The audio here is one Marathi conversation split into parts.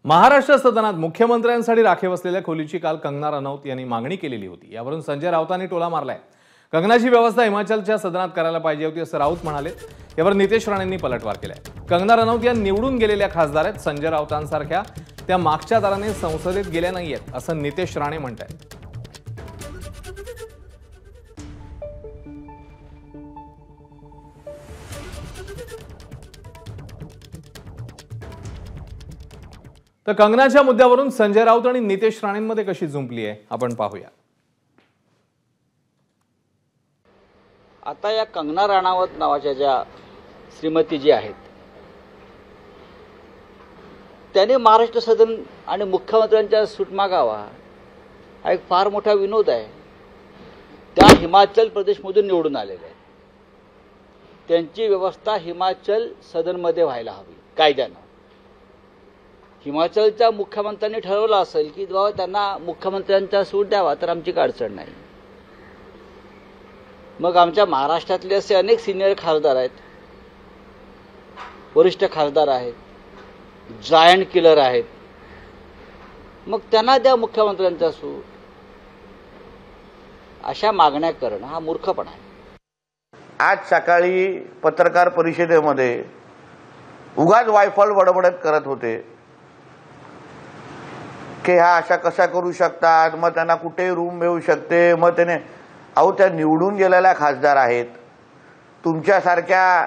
महाराष्ट्र सदनात मुख्यमंत्र्यांसाठी राखीव असलेल्या खोलीची काल कंगना रनौत यांनी मागणी केलेली होती। यावरून संजय राऊतांनी टोला मारलाय। कंगनाची व्यवस्था हिमाचलच्या सदनात करायला पाहिजे होती असं राऊत म्हणाले। यावर नितेश राणेंनी पलटवार केलाय। कंगना रनौत या निवडून गेलेल्या खासदार आहेत, संजय राऊतांसारख्या त्या मागच्या दाराने संसदेत गेल्या नाहीयेत असं नितेश राणे म्हणतात। तर कंगनाच्या मुद्द्यावरून संजय राऊत आणि नितेश राणेंमध्ये कशी जुंपली आहे आपण पाहूया। आता या कंगना राणावत नावाच्या ज्या श्रीमती जी आहेत त्याने महाराष्ट्र सदन आणि मुख्यमंत्र्यांच्या सूट मागावा हा एक फार मोठा विनोद आहे। त्या हिमाचल प्रदेशमधून निवडून आलेल्या आहेत, त्यांची व्यवस्था हिमाचल सदनमध्ये व्हायला हवी कायद्यानं। हिमाचलच्या मुख्यमंत्र्यांनी ठरवलं असेल की बाबा त्यांना मुख्यमंत्र्यांचा सूट द्यावा तर आमची काही अडचण नाही। मग आमच्या महाराष्ट्रातले असे अनेक सिनियर खासदार आहेत, वरिष्ठ खासदार आहेत, जायंट किलर आहेत, मग त्यांना द्या मुख्यमंत्र्यांचा सूट। अशा मागण्या करणं हा मूर्खपणा आहे। आज सकाळी पत्रकार परिषदेमध्ये उगाच वायफळ बडबडत करत होते की हा अशा कशा करू शकतात, मग त्यांना कुठे रूम मिळू शकते, मग त्याने अहो त्या निवडून गेलेल्या खासदार आहेत, तुमच्यासारख्या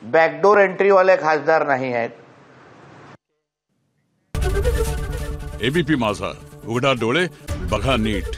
बॅकडोर एंट्रीवाले खासदार नाही आहेत। एबीपी माझा, उघडा डोळे बघा नीट।